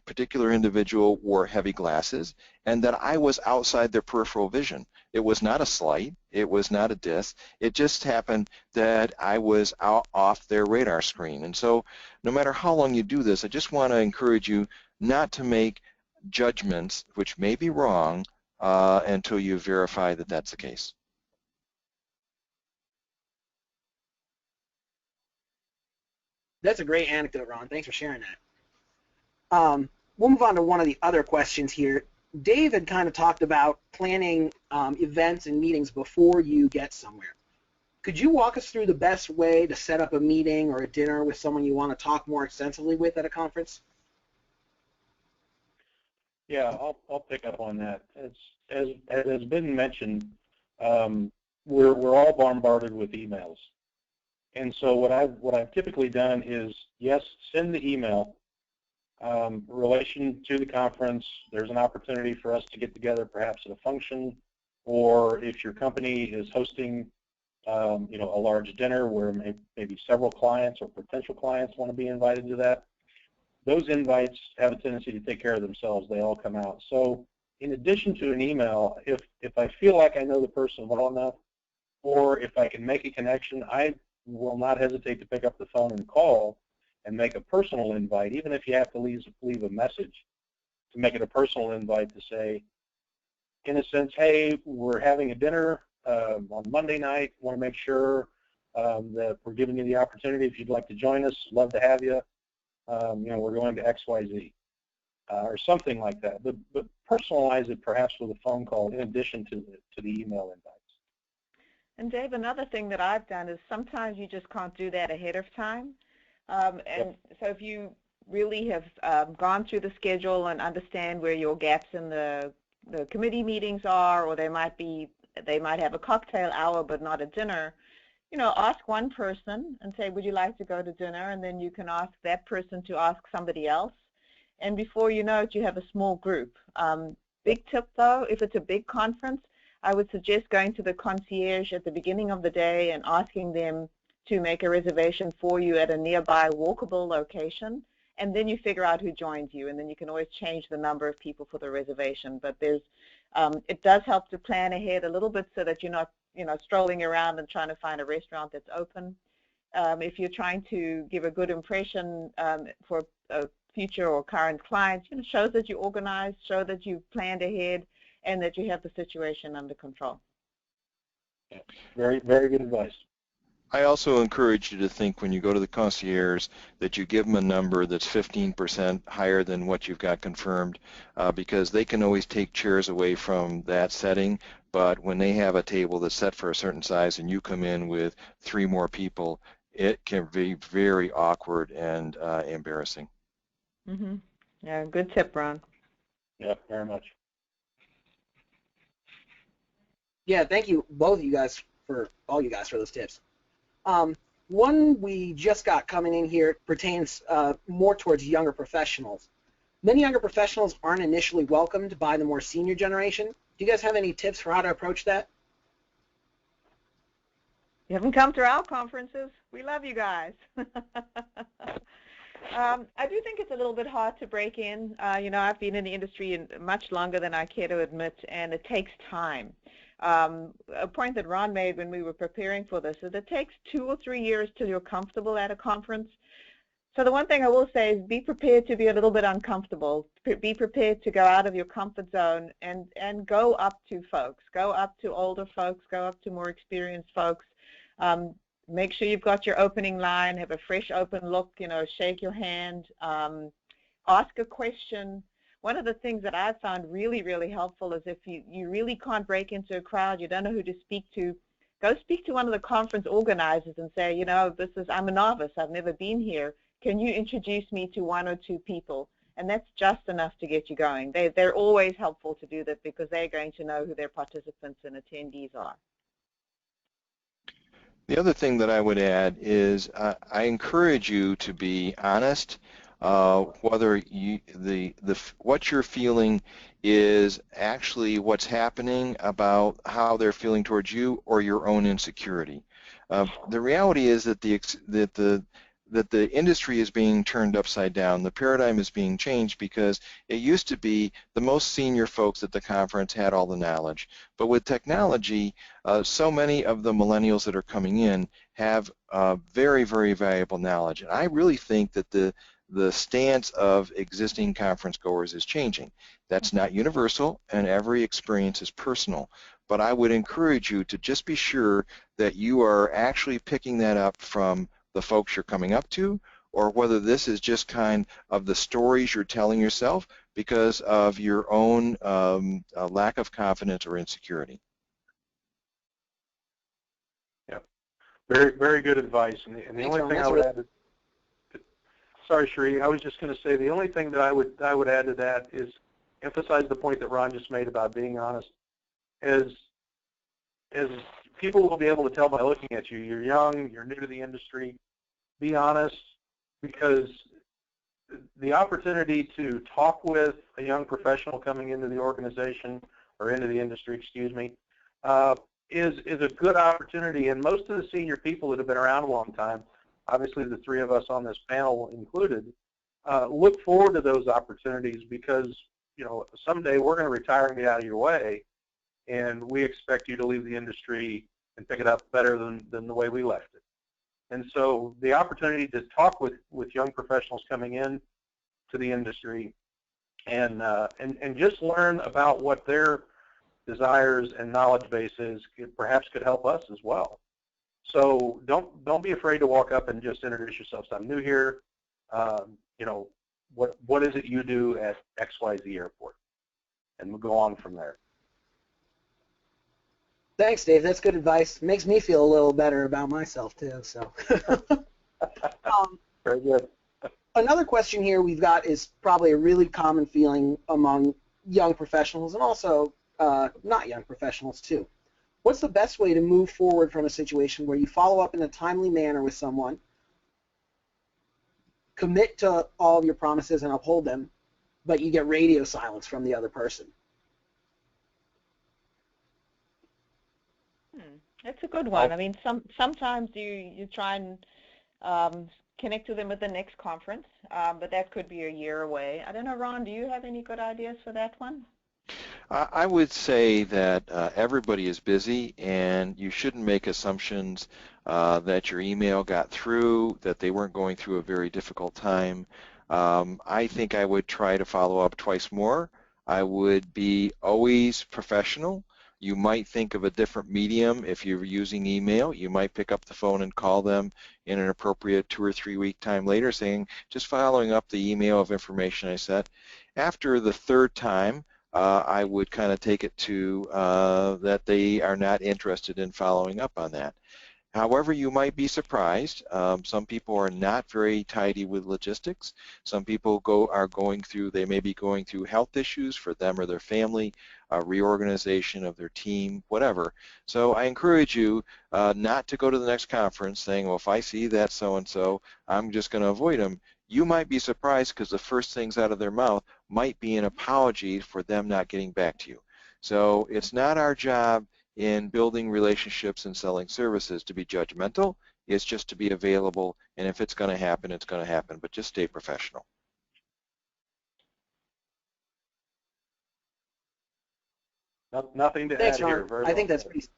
particular individual wore heavy glasses, and that I was outside their peripheral vision. It was not a slight. It was not a diss. It just happened that I was off their radar screen. And so no matter how long you do this, I just want to encourage you not to make judgments, which may be wrong, until you verify that that's the case. That's a great anecdote, Ron. Thanks for sharing that. We'll move on to one of the other questions here. Dave had kind of talked about planning events and meetings before you get somewhere. Could you walk us through the best way to set up a meeting or a dinner with someone you want to talk more extensively with at a conference? Yeah, I'll pick up on that. As has been mentioned, we're all bombarded with emails. And so what I've typically done is, yes, send the email. Relation to the conference, there's an opportunity for us to get together perhaps at a function, or if your company is hosting a large dinner where maybe several clients or potential clients want to be invited to that, those invites have a tendency to take care of themselves. They all come out. So in addition to an email, if I feel like I know the person well enough, or if I can make a connection, I will not hesitate to pick up the phone and call and make a personal invite, even if you have to leave a message, to make it a personal invite to say, in a sense, hey, we're having a dinner on Monday night. Want to make sure that we're giving you the opportunity. If you'd like to join us, love to have you. We're going to XYZ or something like that. But personalize it perhaps with a phone call in addition to the email invites. And Dave, another thing that I've done is sometimes you just can't do that ahead of time. So if you really have gone through the schedule and understand where your gaps in the committee meetings are, or they might have a cocktail hour but not a dinner, ask one person and say, would you like to go to dinner? And then you can ask that person to ask somebody else. And before you know it, you have a small group. Big tip though, if it's a big conference, I would suggest going to the concierge at the beginning of the day and asking them to make a reservation for you at a nearby walkable location, and then you figure out who joins you, and then you can always change the number of people for the reservation. But it does help to plan ahead a little bit so that you're not strolling around and trying to find a restaurant that's open. If you're trying to give a good impression for a future or current clients, shows that you organized, show that you've planned ahead, and that you have the situation under control. Yeah. Very, very good advice. I also encourage you to think when you go to the concierge that you give them a number that's 15% higher than what you've got confirmed, because they can always take chairs away from that setting, but when they have a table that's set for a certain size and you come in with 3 more people, it can be very awkward and embarrassing. Mm-hmm. Yeah, good tip, Ron. Yeah, very much. Yeah, thank you, all you guys for those tips. One we just got coming in here pertains more towards younger professionals. Many younger professionals aren't initially welcomed by the more senior generation. Do you guys have any tips for how to approach that? You haven't come to our conferences. We love you guys. I do think it's a little bit hard to break in. I've been in the industry much longer than I care to admit, and it takes time. A point that Ron made when we were preparing for this is it takes 2 or 3 years till you're comfortable at a conference. So the one thing I will say is be prepared to be a little bit uncomfortable. Be prepared to go out of your comfort zone and go up to folks. Go up to older folks. Go up to more experienced folks. Make sure you've got your opening line. Have a fresh, open look. Shake your hand. Ask a question. One of the things that I've found really, really helpful is if you really can't break into a crowd, you don't know who to speak to, go speak to one of the conference organizers and say, I'm a novice, I've never been here. Can you introduce me to 1 or 2 people? And that's just enough to get you going. They're always helpful to do that because they're going to know who their participants and attendees are. The other thing that I would add is I encourage you to be honest. Whether what you're feeling is actually what's happening about how they're feeling towards you or your own insecurity. The reality is that the industry is being turned upside down. The paradigm is being changed because it used to be the most senior folks at the conference had all the knowledge. But with technology, so many of the millennials that are coming in have very, very valuable knowledge. And I really think that the stance of existing conference goers is changing. That's not universal, and every experience is personal. But I would encourage you to just be sure that you are actually picking that up from the folks you're coming up to, or whether this is just kind of the stories you're telling yourself because of your own lack of confidence or insecurity. Yeah, very, very good advice. And the only thing I would add, sorry, Sheree, I was just going to say the only thing that I would add to that is emphasize the point that Ron just made about being honest. As people will be able to tell by looking at you, you're young, you're new to the industry. Be honest, because the opportunity to talk with a young professional coming into the organization or into the industry, excuse me, is a good opportunity. And most of the senior people that have been around a long time, obviously the 3 of us on this panel included, look forward to those opportunities because someday we're going to retire and get out of your way, and we expect you to leave the industry and pick it up better than the way we left it. And so the opportunity to talk with young professionals coming in to the industry and just learn about what their desires and knowledge base is perhaps could help us as well. So don't be afraid to walk up and just introduce yourself. So I'm new here. You know, what is it you do at XYZ Airport? And we'll go on from there. Thanks, Dave. That's good advice. Makes me feel a little better about myself too. So, Very good. Another question here we've got is probably a really common feeling among young professionals and also not young professionals too. What's the best way to move forward from a situation where you follow up in a timely manner with someone, commit to all of your promises and uphold them, but you get radio silence from the other person? That's a good one. I mean, sometimes you try and connect to them at the next conference, but that could be a year away. I don't know, Ron, do you have any good ideas for that one? I would say that everybody is busy, and you shouldn't make assumptions that your email got through, that they weren't going through a very difficult time. I think I would try to follow up twice more. I would be always professional. You might think of a different medium if you're using email. You might pick up the phone and call them in an appropriate 2 or 3 week time later saying, just following up the email of information I sent. After the third time, I would kind of take it to that they are not interested in following up on that. However, you might be surprised. Some people are not very tidy with logistics. Some people they may be going through health issues for them or their family, reorganization of their team, whatever. So I encourage you not to go to the next conference saying, well, if I see that so-and-so, I'm just going to avoid them. You might be surprised because the first things out of their mouth might be an apology for them not getting back to you. So it's not our job in building relationships and selling services to be judgmental. It's just to be available, and if it's going to happen, it's going to happen, but just stay professional. Nothing to Thanks, add here. Ron. Very I think well that's said. pretty.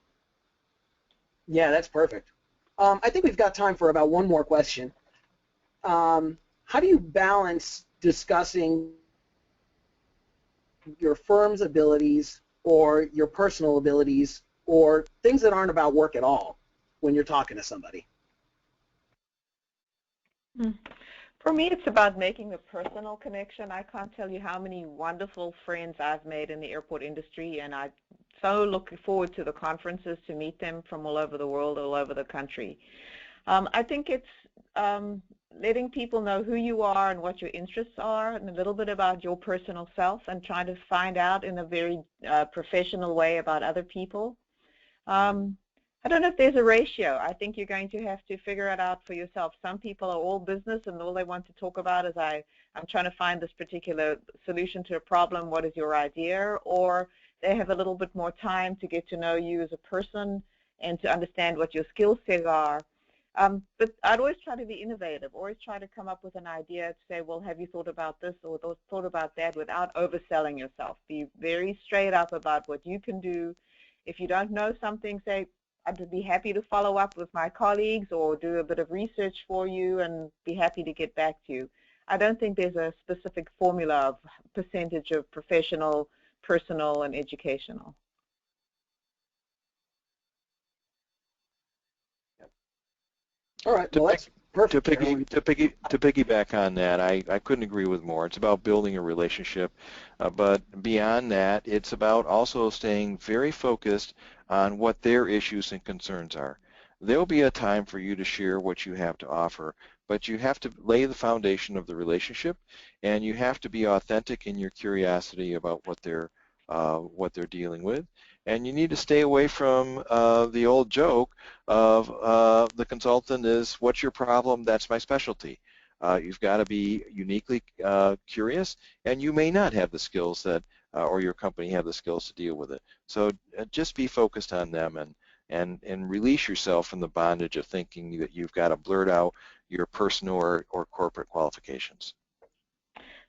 Yeah, that's perfect. I think we've got time for about one more question. How do you balance discussing your firm's abilities or your personal abilities or things that aren't about work at all when you're talking to somebody? For me, it's about making a personal connection. I can't tell you how many wonderful friends I've made in the airport industry, and I so look forward to the conferences to meet them from all over the world, all over the country. I think it's letting people know who you are and what your interests are and a little bit about your personal self and trying to find out in a very professional way about other people. I don't know if there's a ratio. I think you're going to have to figure it out for yourself. Some people are all business and all they want to talk about is I'm trying to find this particular solution to a problem, what is your idea? Or they have a little bit more time to get to know you as a person and to understand what your skill sets are. But I'd always try to be innovative, always try to come up with an idea to say, well, have you thought about this or thought about that without overselling yourself. Be very straight up about what you can do. If you don't know something, say, I'd be happy to follow up with my colleagues or do a bit of research for you and be happy to get back to you. I don't think there's a specific formula of percentage of professional, personal, and educational. All right, well, that's perfect. To piggyback on that, I couldn't agree with more. It's about building a relationship, but beyond that, it's about also staying very focused on what their issues and concerns are. There'll be a time for you to share what you have to offer, but you have to lay the foundation of the relationship, and you have to be authentic in your curiosity about what they're dealing with. And you need to stay away from the old joke of the consultant is, what's your problem? That's my specialty. You've got to be uniquely curious, and you may not have the skills that, or your company have the skills to deal with it. So just be focused on them and release yourself from the bondage of thinking that you've got to blurt out your personal or corporate qualifications.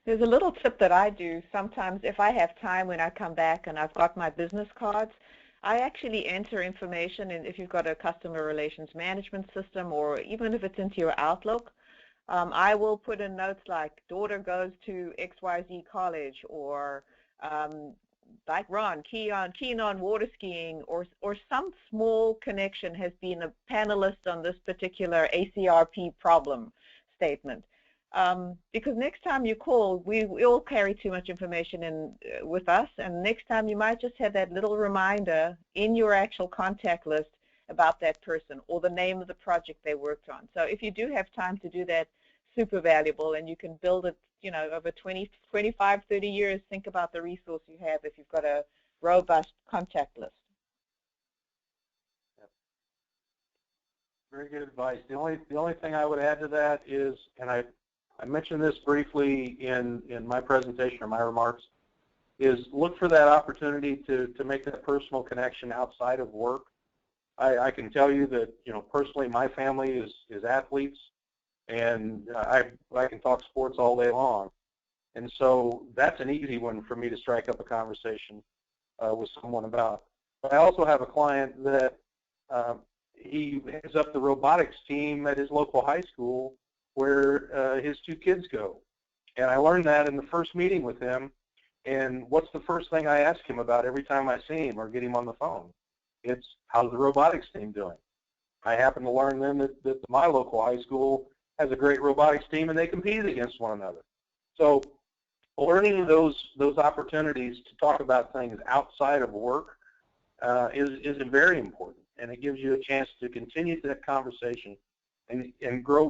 There's a little tip that I do. Sometimes if I have time when I come back and I've got my business cards, I actually enter information, and if you've got a customer relations management system or even if it's into your Outlook, I will put in notes like daughter goes to XYZ college or like Ron, keen on water skiing, or some small connection has been a panelist on this particular ACRP problem statement. Because next time you call, we all carry too much information in with us, and next time you might just have that little reminder in your actual contact list about that person or the name of the project they worked on. So if you do have time to do that, super valuable, and you can build it, you know, over 20, 25, 30 years. Think about the resource you have if you've got a robust contact list. Very good advice. The only thing I would add to that is, and I mentioned this briefly in my presentation or my remarks, is look for that opportunity to make that personal connection outside of work. I can tell you that, you know, personally, my family is athletes, and I can talk sports all day long, and so that's an easy one for me to strike up a conversation with someone about. But I also have a client that he heads up the robotics team at his local high school where his two kids go, and I learned that in the first meeting with him. And what's the first thing I ask him about every time I see him or get him on the phone? It's, how's the robotics team doing? I happen to learn then that my local high school has a great robotics team, and they compete against one another. So learning those opportunities to talk about things outside of work is very important, and it gives you a chance to continue that conversation and grow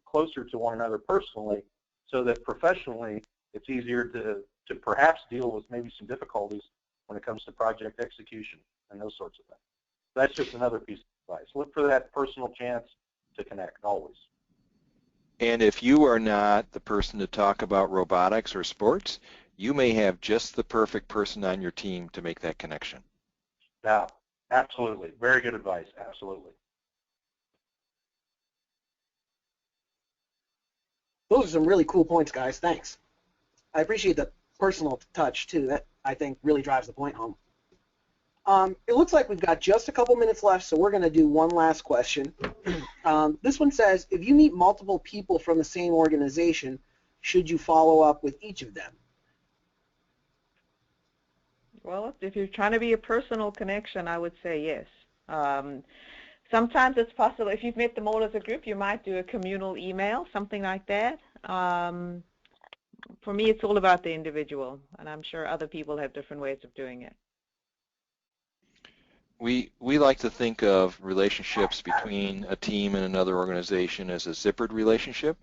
closer to one another personally, so that professionally it's easier to perhaps deal with maybe some difficulties when it comes to project execution and those sorts of things. That's just another piece of advice. Look for that personal chance to connect always. And if you are not the person to talk about robotics or sports, you may have just the perfect person on your team to make that connection. Yeah, absolutely. Very good advice. Absolutely. Those are some really cool points, guys. Thanks. I appreciate the personal touch, too. That, I think, really drives the point home. It looks like we've got just a couple minutes left, so we're going to do one last question. This one says, if you meet multiple people from the same organization, should you follow up with each of them? Well, if you're trying to be a personal connection, I would say yes. Sometimes it's possible, if you've met them all as a group, you might do a communal email, something like that. For me, it's all about the individual, and I'm sure other people have different ways of doing it. We like to think of relationships between a team and another organization as a zippered relationship,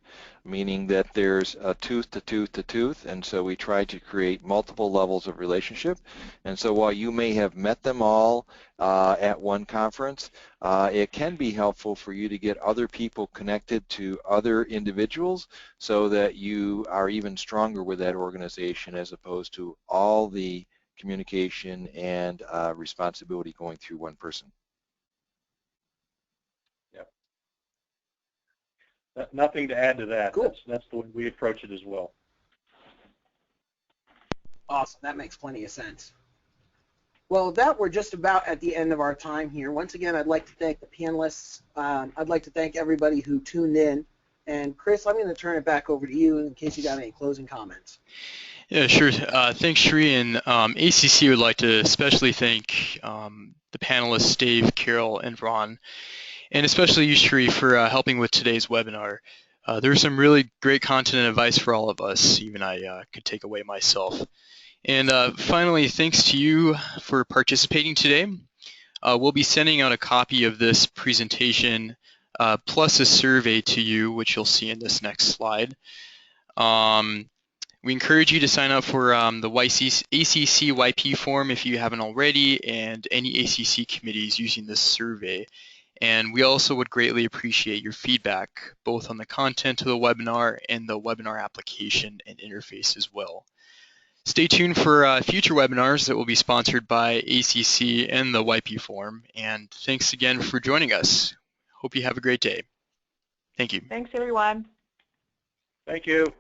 meaning that there's a tooth to tooth to tooth, and so we try to create multiple levels of relationship. And so while you may have met them all at one conference, it can be helpful for you to get other people connected to other individuals so that you are even stronger with that organization, as opposed to all the communication and responsibility going through one person. Yep. Nothing to add to that. Cool. That's the way we approach it as well. Awesome. That makes plenty of sense. Well, with that, we're just about at the end of our time here. Once again, I'd like to thank the panelists. I'd like to thank everybody who tuned in. And Chris, I'm going to turn it back over to you in case you got any closing comments. Yeah, sure. Thanks, Sri. And ACC would like to especially thank the panelists, Dave, Carol, and Ron, and especially you, Sri, for helping with today's webinar. There's some really great content and advice for all of us, even I could take away myself. And finally, thanks to you for participating today. We'll be sending out a copy of this presentation plus a survey to you, which you'll see in this next slide. We encourage you to sign up for the ACC YP form if you haven't already, and any ACC committees using this survey. And we also would greatly appreciate your feedback, both on the content of the webinar and the webinar application and interface as well. Stay tuned for future webinars that will be sponsored by ACC and the YP forum. And thanks again for joining us. Hope you have a great day. Thank you. Thanks, everyone. Thank you.